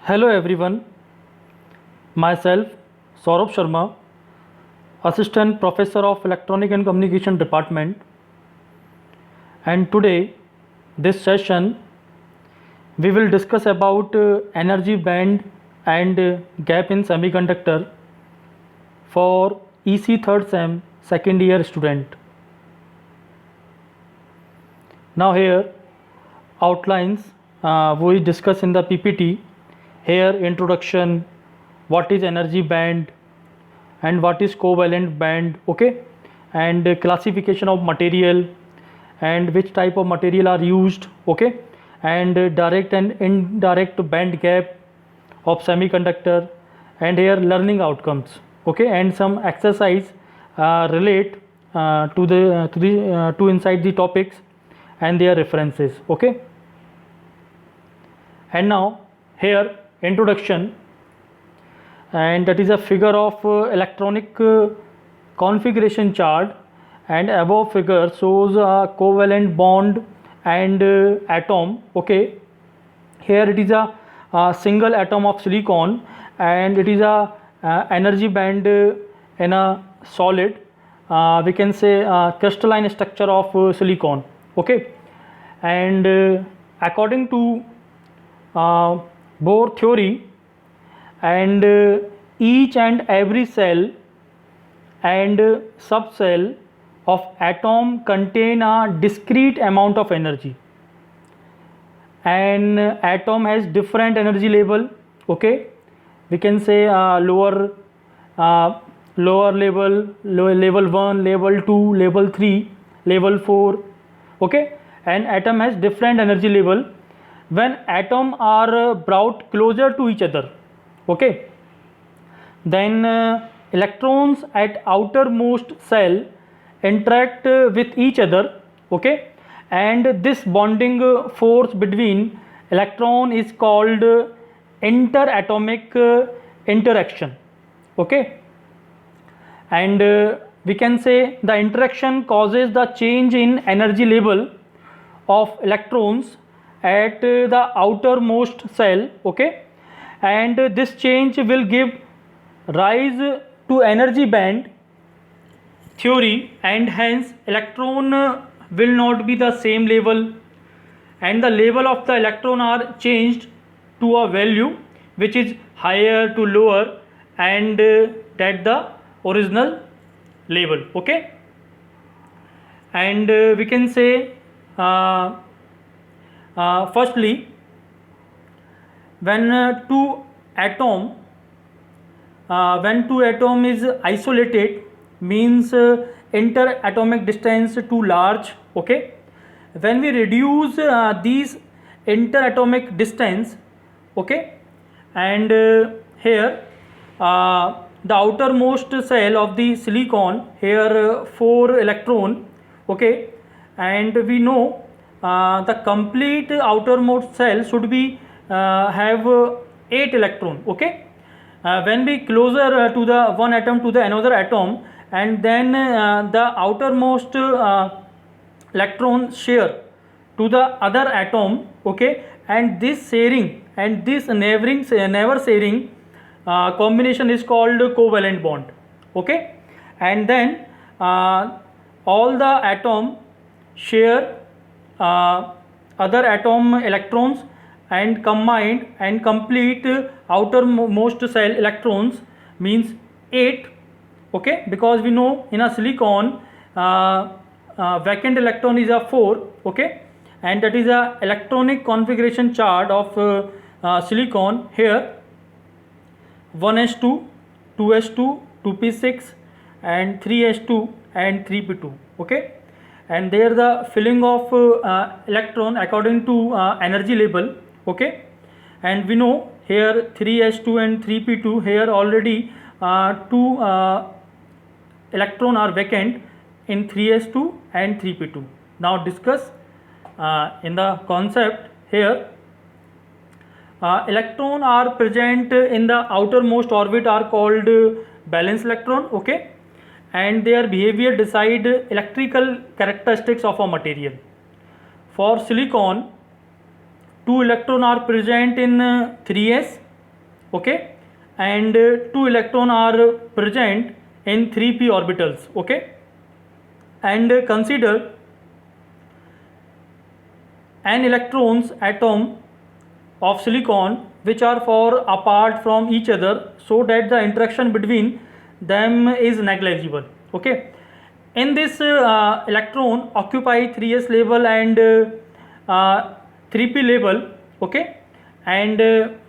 Hello everyone, myself Saurabh Sharma, Assistant Professor of Electronic and Communication Department, and today this session we will discuss about energy band and gap in semiconductor for EC third sem second year student. Now here outlines we discuss in the PPT. Here introduction, what is energy band and what is covalent band, okay, and classification of material and which type of material are used, okay, and direct and indirect band gap of semiconductor, and here learning outcomes, okay, and some exercise relate to inside the topics and their references, okay. And now here introduction, and that is a figure of electronic configuration chart, and above figure shows a covalent bond and atom, okay. Here it is a single atom of silicon, and it is a energy band in a solid, we can say crystalline structure of silicon, okay. And according to Bohr theory, and each and every cell and subcell of atom contain a discrete amount of energy. An atom has different energy level, okay. We can say lower level, level 1, level 2, level 3, level 4, okay. And atom has different energy level. When atom are brought closer to each other, okay, then electrons at outermost cell interact with each other, okay, and this bonding force between electron is called interatomic interaction, okay. And we can say the interaction causes the change in energy level of electrons at the outermost cell, okay, and this change will give rise to energy band theory, and hence electron will not be the same level, and the level of the electron are changed to a value which is higher to lower, and that the original level, okay. And we can say firstly, when two atom is isolated, means interatomic distance too large, okay. When we reduce these interatomic distance, okay, and here the outermost cell of the silicon, here 4 electron, okay, and we know the complete outermost cell should be have 8 electron, okay. When we closer to the one atom to the another atom, and then the outermost electron share to the other atom, okay, and this sharing and this never sharing combination is called covalent bond, okay. And then all the atom share other atom electrons and combined and complete outermost cell electrons means 8, okay, because we know in a silicon vacant electron is a 4, okay, and that is a electronic configuration chart of silicon. Here 1s2, 2s2, 2p6 and 3s2 and 3p2, okay. And there the filling of electron according to energy level, okay. And we know here 3s2 and 3p2, here already 2 electron are vacant in 3s2 and 3p2. Now discuss in the concept. Here electron are present in the outermost orbit are called valence electron, okay, and their behavior decide electrical characteristics of a material. For silicon, 2 electrons are present in 3s okay, and two electron are present in 3p orbitals, okay. And consider an electrons atom of silicon which are far apart from each other, so that the interaction between them is negligible, okay. In this electron occupy 3s level and 3p level, okay. And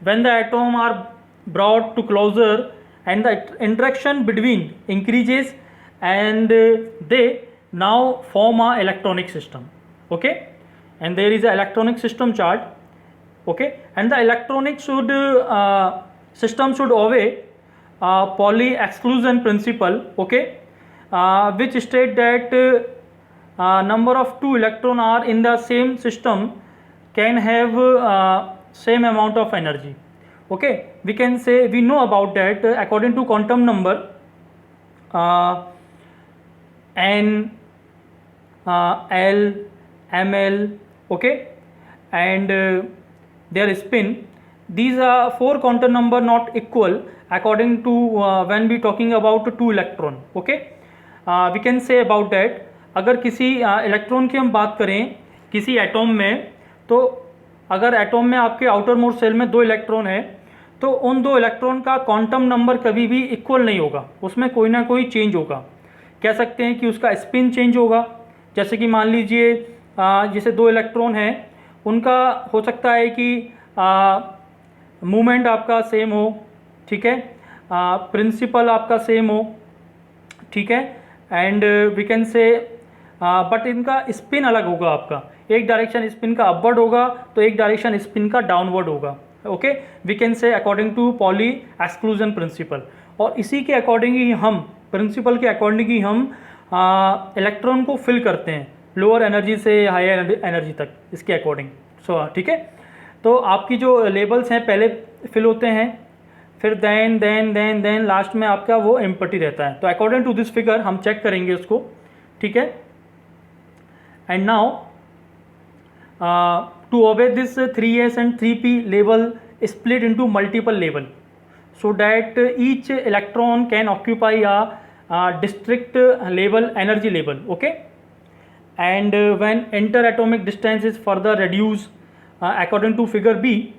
when the atom are brought to closer and the interaction between increases, and they now form a electronic system, okay. And there is a electronic system chart, okay. And the electronic should system should obey Pauli exclusion principle, okay, which state that number of two electron are in the same system can have same amount of energy, okay. We can say, we know about that according to quantum number n, l, ml, okay, and their spin. These are four quantum number not equal according to when we talking about two electron, okay. We can say about that, अगर किसी electron की हम बात करें किसी atom में, तो अगर एटॉम में आपके आउटर मोस्ट सेल में दो इलेक्ट्रॉन है, तो उन दो इलेक्ट्रॉन का क्वांटम नंबर कभी भी इक्वल नहीं होगा, उसमें कोई ना कोई चेंज होगा. कह सकते हैं कि उसका स्पिन चेंज होगा. जैसे कि मान लीजिए जैसे दो इलेक्ट्रॉन हैं, उनका हो सकता है कि मूवमेंट आपका सेम हो, ठीक है, प्रिंसिपल आपका सेम हो, ठीक है, and we can say but इनका स्पिन अलग होगा. आपका एक डायरेक्शन स्पिन का अपवर्ड होगा, तो एक डायरेक्शन स्पिन का डाउनवर्ड होगा, okay. We can say according to Pauli exclusion principle. और इसी के अकॉर्डिंग ही हम प्रिंसिपल के अकॉर्डिंग ही हम इलेक्ट्रॉन को फिल करते हैं लोअर एनर्जी से हायर एनर्जी तक, इसके अकॉर्डिंग. सो ठीक है, तो आपकी जो लेबल्स हैं पहले फिल होते हैं, फिर देन लास्ट में आपका वो एम्प्टी रहता है. तो अकॉर्डिंग टू दिस फिगर हम चेक करेंगे उसको, ठीक है. And now to obey this 3s and 3p level split into multiple level, so that each electron can occupy a district level energy level, okay. And when interatomic distance is further reduced according to figure B,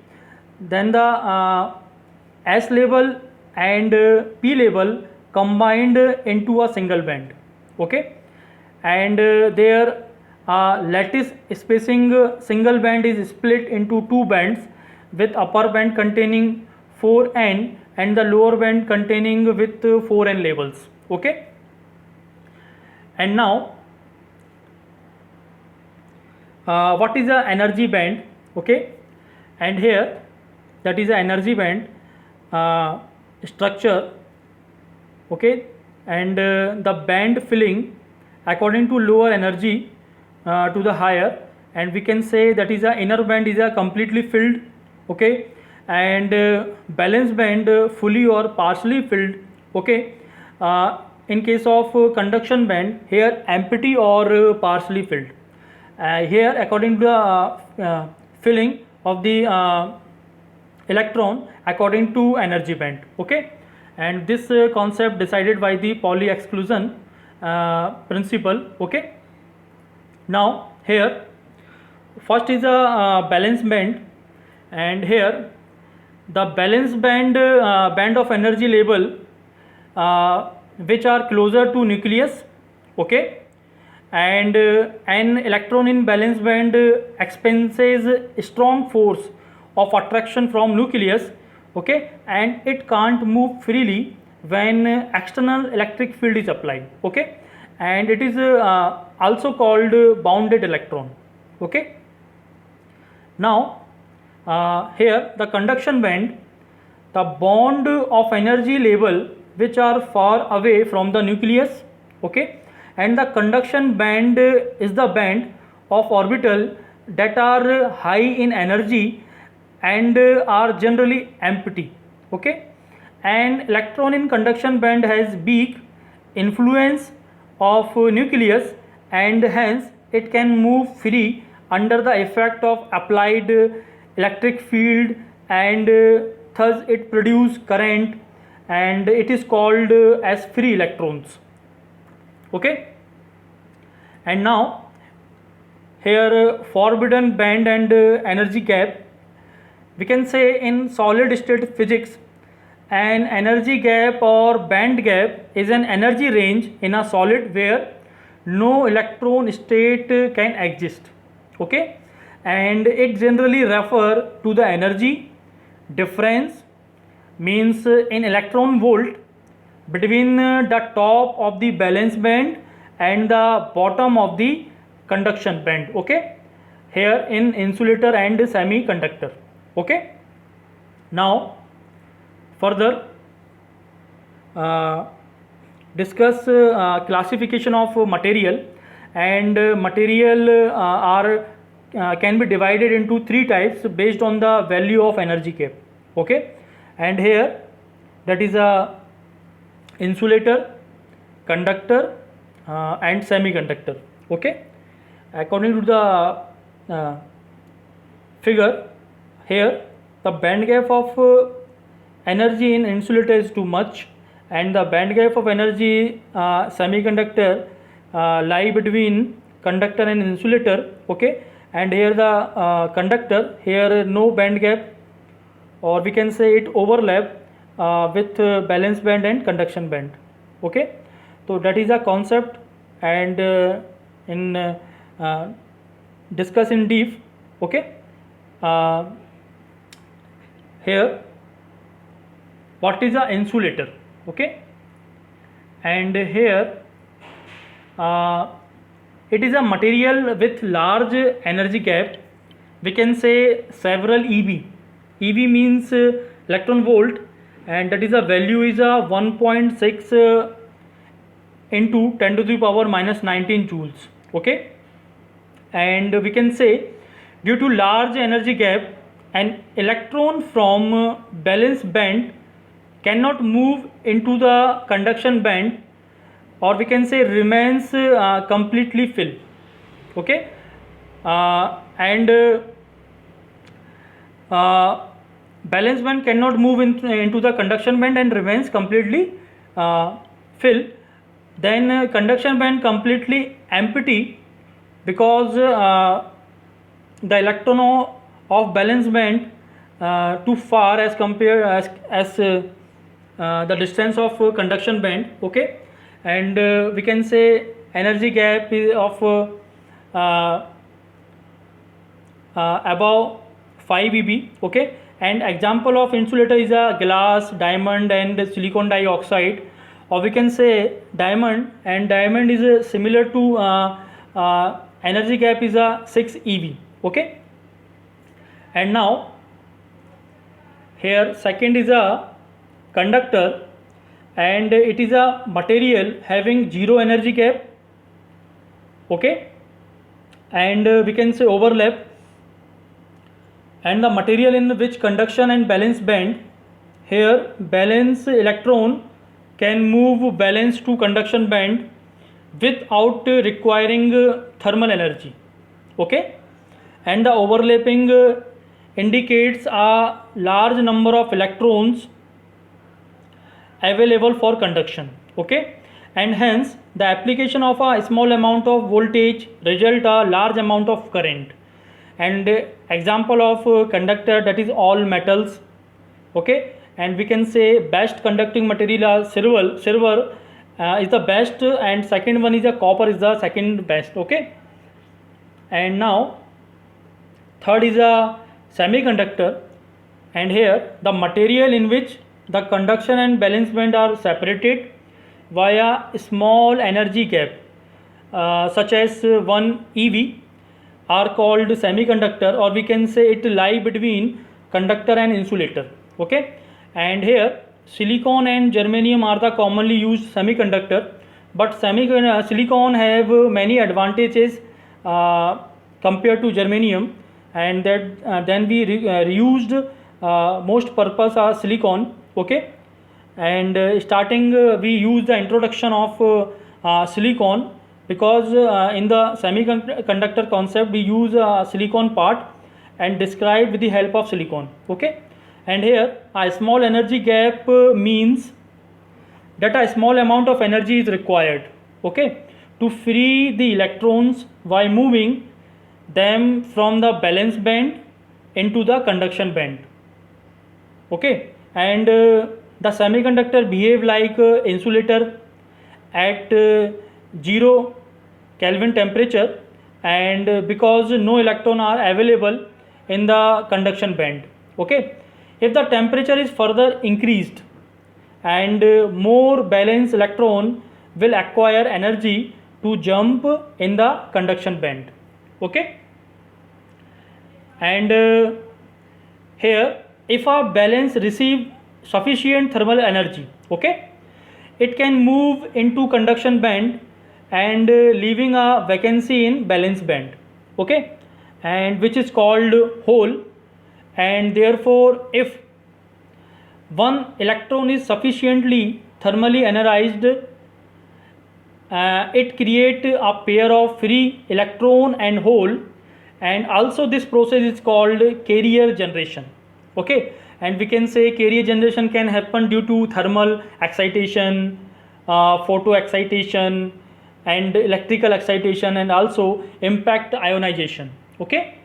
then the S level and P level combined into a single band, okay. And their lattice spacing single band is split into two bands, with upper band containing 4n and the lower band containing with 4n levels, okay. And now what is the energy band, okay. And here that is the energy band structure, okay. And the band filling according to lower energy to the higher, and we can say that is the inner band is a completely filled, okay. And balance band fully or partially filled, okay. In case of conduction band, here empty or partially filled. Here according to the filling of the electron according to energy band, okay. And this concept decided by the Pauli exclusion principle, okay. Now here first is a balance band, and here the balance band band of energy level which are closer to nucleus, okay. And an electron in balance band experiences strong force of attraction from nucleus, okay. And it can't move freely when external electric field is applied, okay. And it is also called bounded electron, okay. Now here the conduction band, the bond of energy level which are far away from the nucleus, okay. And the conduction band is the band of orbital that are high in energy and are generally empty, okay. And electron in conduction band has weak influence of nucleus, and hence it can move free under the effect of applied electric field and thus it produce current, and it is called as free electrons. Okay. And now here forbidden band and energy gap. We can say in solid state physics, an energy gap or band gap is an energy range in a solid where no electron state can exist. Okay. And it generally refer to the energy difference, means in electron volt, between the top of the valence band and the bottom of the conduction band. Okay. Here in insulator and semiconductor. Okay. Now further discuss classification of material, and material are can be divided into three types based on the value of energy gap. Okay. And here that is a insulator, conductor and semiconductor. Okay. According to the figure here, the band gap of energy in insulator is too much, and the band gap of energy semiconductor lie between conductor and insulator. Okay. And here the conductor, here no band gap, or we can say it overlap with valence band and conduction band. Okay. So that is a concept, and in discuss in deep. Okay. Here what is a insulator? Okay. And here it is a material with large energy gap. We can say several EV. EV means electron volt, and that is a value is a 1.6 into 10 to the power minus 19 joules. Okay. And we can say due to large energy gap, an electron from valence band cannot move into the conduction band, or we can say remains completely filled. Okay. And valence band cannot move into the conduction band and remains completely filled. Then conduction band completely empty, because the electron of valence band too far as compared as the distance of conduction band. Okay. And we can say energy gap is of above 5 EB. Okay. And example of insulator is a glass, diamond and silicon dioxide, or we can say diamond, and diamond is similar to energy gap is a 6 EV. Okay. And now here second is a conductor, and it is a material having zero energy gap. Okay. And we can say overlap, and the material in which conduction and valence band, here valence electron can move valence to conduction band without requiring thermal energy. Okay. And the overlapping indicates a large number of electrons available for conduction. Okay. And hence the application of a small amount of voltage result a large amount of current. And example of conductor, that is all metals. Okay. And we can say best conducting material silver is the best, and second one is a copper is the second best. Okay. And now third is a semiconductor, and here the material in which the conduction and valence band are separated via small energy gap such as 1 EV are called semiconductor, or we can say it lie between conductor and insulator. Okay. And here silicon and germanium are the commonly used semiconductor, but silicon have many advantages compared to germanium, and that then we reused most purpose are silicon. Okay. And starting we use the introduction of silicon, because in the semiconductor concept we use silicon part and describe with the help of silicon. Okay. And here a small energy gap means that a small amount of energy is required, okay, to free the electrons by moving them from the valence band into the conduction band, okay. And the semiconductor behave like insulator at 0 Kelvin temperature, and because no electron are available in the conduction band, okay. If the temperature is further increased, and more balanced electron will acquire energy to jump in the conduction band, okay. And here if a balance receive sufficient thermal energy, okay, it can move into conduction band and leaving a vacancy in valence band, okay, and which is called hole. And therefore if one electron is sufficiently thermally energized, it create a pair of free electron and hole, and also this process is called carrier generation, okay. And we can say carrier generation can happen due to thermal excitation, photo excitation, and electrical excitation, and also impact ionization, okay.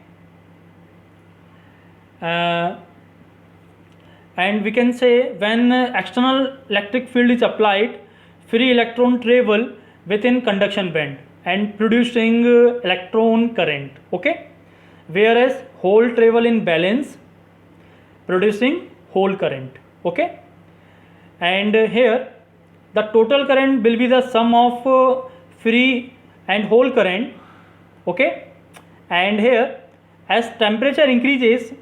And we can say when external electric field is applied, free electron travel within conduction band and producing electron current, okay, whereas hole travel in valence producing hole current, okay. And here the total current will be the sum of free and hole current, okay. And here as temperature increases,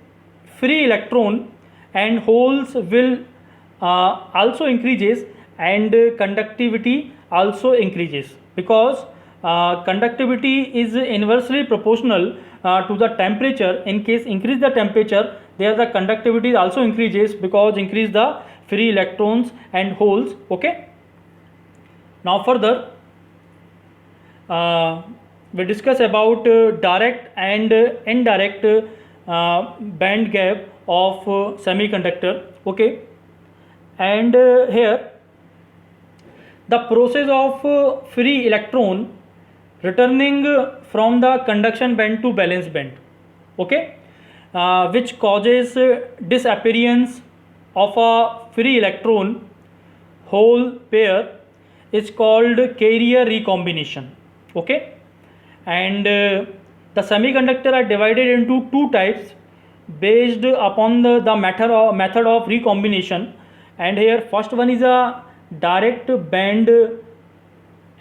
free electron and holes will also increases, and conductivity also increases, because conductivity is inversely proportional to the temperature. In case increase the temperature, there the conductivity also increases because increase the free electrons and holes, okay. Now further we discuss about direct and indirect band gap of semiconductor, okay. And here the process of free electron returning from the conduction band to valence band, okay, which causes disappearance of a free electron hole pair is called carrier recombination, okay. And the semiconductor are divided into two types based upon the method of recombination. And here first one is a direct band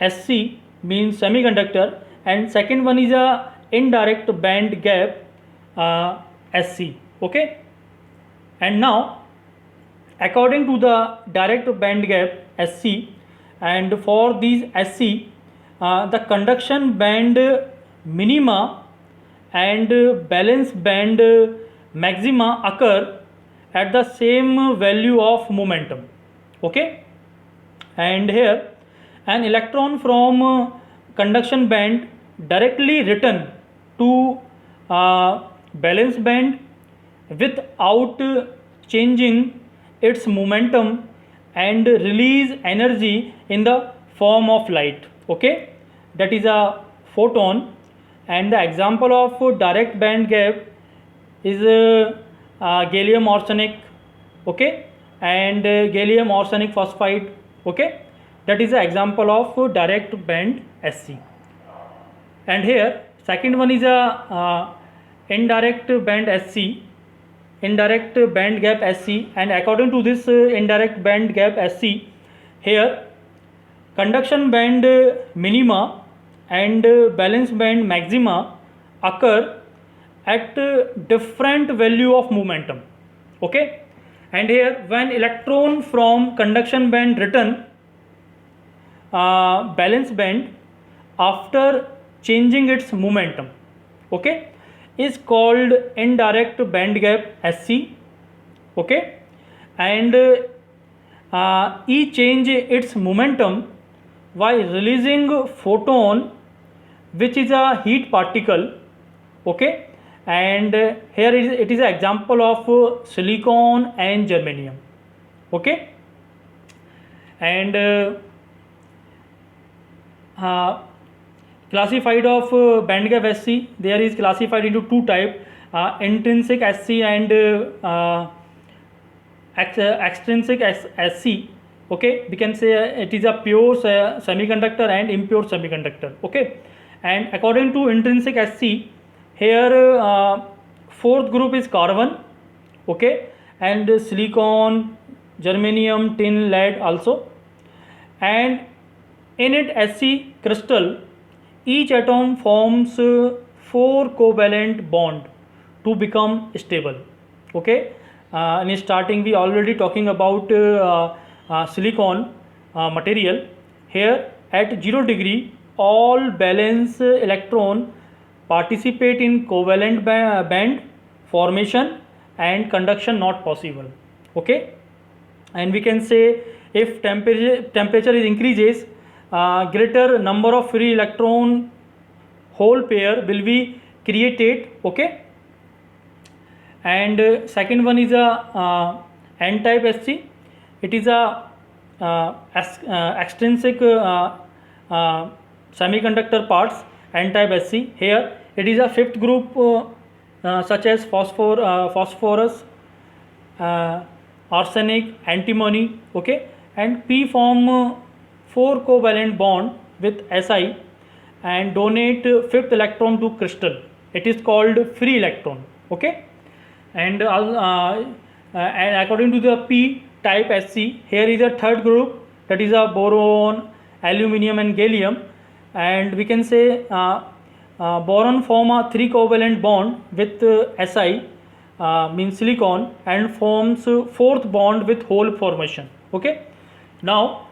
SC, means semiconductor, and second one is a indirect band gap SC, okay. And now according to the direct band gap SC, and for these SC the conduction band minima and valence band maxima occur at the same value of momentum, okay. And here an electron from conduction band directly return to valence band without changing its momentum and release energy in the form of light, okay, that is a photon. And the example of direct band gap is gallium arsenic, okay, and gallium arsenic phosphide, okay, that is the example of direct band SC. And here second one is a indirect band SC, indirect band gap SC. And according to this indirect band gap SC, here conduction band minima and valence band maxima occur at different value of momentum, okay. And here when electron from conduction band return valence band after changing its momentum, okay, is called indirect band gap SC, okay. And E change its momentum by releasing photon, which is a heat particle, okay. and here it is an example of silicon and germanium. Okay, and classified of band gap SC, there is classified into two type, intrinsic SC and extrinsic SC. Okay, we can say it is a pure semiconductor and impure semiconductor. Okay, and according to intrinsic SC, here fourth group is carbon. Okay, and silicon, germanium, tin, lead also, and in it SC crystal, each atom forms 4 covalent bond to become stable. Okay, in starting we already talking about silicon material. Here at 0 degree, all valence electron participate in covalent band formation and conduction not possible. Okay, and we can say if temperature is increases, greater number of free electron hole pair will be created. Okay, and second one is a n type SC. It is a extrinsic semiconductor parts, n type SC. Here it is a fifth group such as phosphorus, arsenic, antimony. Okay, and P form 4 covalent bond with Si and donate fifth electron to crystal. It is called free electron. Okay, and according to the P type SC, here is a third group, that is a boron, aluminum and gallium, and we can say boron form a 3 covalent bond with Si, means silicon, and forms fourth bond with hole formation. Okay, now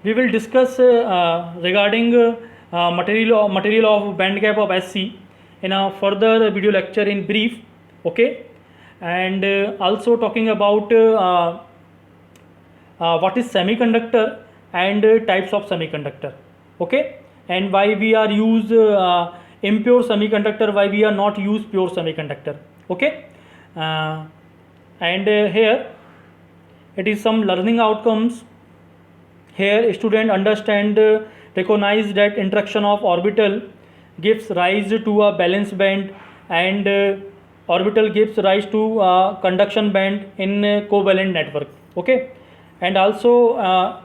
we will discuss regarding material of band gap of SC in a further video lecture in brief. Okay, and also talking about what is semiconductor and types of semiconductor. Okay, and why we are use impure semiconductor, why we are not use pure semiconductor. Okay, and here it is some learning outcomes. Here student understand, recognize that interaction of orbital gives rise to a valence band, and orbital gives rise to conduction band in covalent network. Okay, and also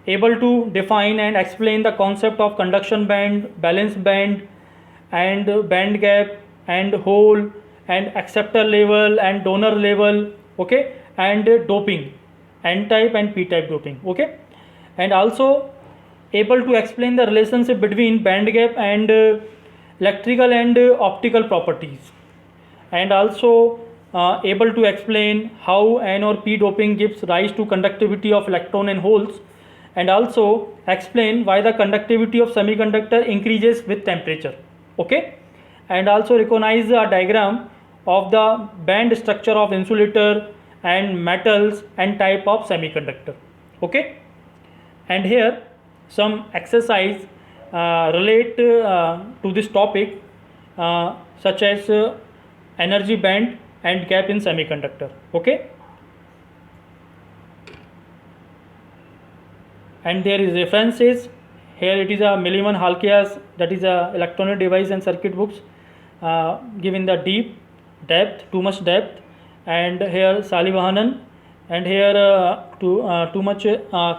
able to define and explain the concept of conduction band, valence band, and band gap, and hole, and acceptor level and donor level. Okay, and doping, n type and p type doping. Okay, and also able to explain the relationship between band gap and electrical and optical properties, and also able to explain how n or p doping gives rise to conductivity of electron and holes, and also explain why the conductivity of semiconductor increases with temperature. Okay, and also recognize a diagram of the band structure of insulator and metals and type of semiconductor. Okay, and here some exercise relate to this topic, such as energy band and gap in semiconductor. Okay, and there is references. Here it is a Milliman-Halkias, that is a electronic device and circuit books, given the depth, too much depth, and here Salivahanan, and here too much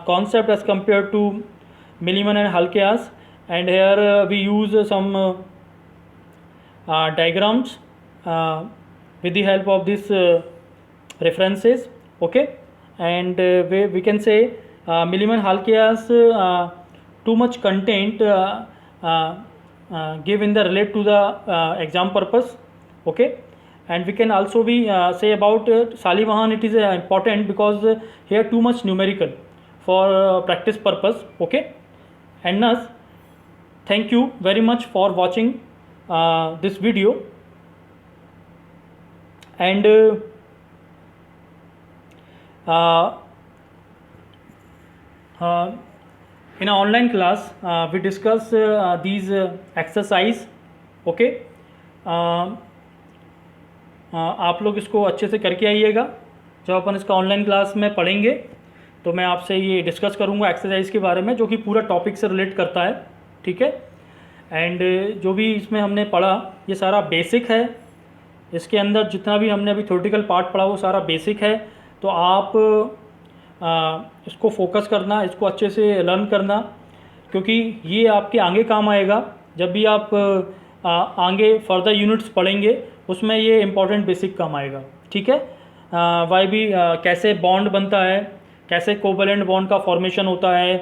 concept as compared to Milliman and Halkias, and here we use some diagrams with the help of these references. Okay, and we can say Milliman-Halkias too much content given the relate to the exam purpose. Okay, and we can also be say about Salivahan, it is important because here too much numerical for practice purpose. Okay, and thus thank you very much for watching this video, and in an online class we discuss these exercise. Okay, आप लोग इसको अच्छे से करके आइएगा। जब अपन इसका online class में पढ़ेंगे तो मैं आपसे ये डिस्कस करूँगा एक्सरसाइज के बारे में, जो कि पूरा टॉपिक से रिलेट करता है, ठीक है। एंड जो भी इसमें हमने पढ़ा ये सारा बेसिक है। इसके अंदर जितना भी हमने अभी थ्योरेटिकल पार्ट पढ़ा वो सारा बेसिक है। तो आप इसको फोकस करना, इसको अच्छे से लर्न करना, क्योंकि ये आपके आगे काम आएगा। जब भी आप आगे फर्दर यूनिट्स पढ़ेंगे उसमें ये इम्पॉर्टेंट बेसिक काम आएगा, ठीक है। वाई भी कैसे बॉन्ड बनता है, कैसे कोवैलेंट बॉन्ड का फॉर्मेशन होता है,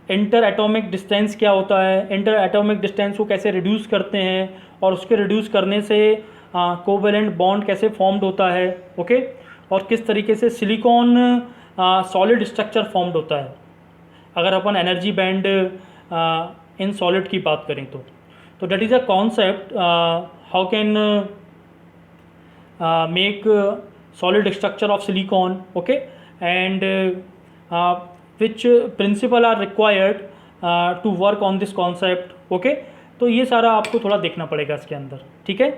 इंटर एटॉमिक डिस्टेंस क्या होता है, इंटर एटॉमिक डिस्टेंस को कैसे रिड्यूस करते हैं, और उसके रिड्यूस करने से कोवैलेंट बॉन्ड कैसे फॉर्म्ड होता है, ओके। और किस तरीके से सिलिकॉन सॉलिड स्ट्रक्चर फॉर्म्ड होता है अगर अपन एनर्जी बैंड इन सॉलिड की बात करें तो that is a concept how can make solid structure of silicon, okay, and which principle are required to work on this concept, okay। तो ये सारा आपको थोड़ा देखना पड़ेगा इसके अंदर, ठीक है।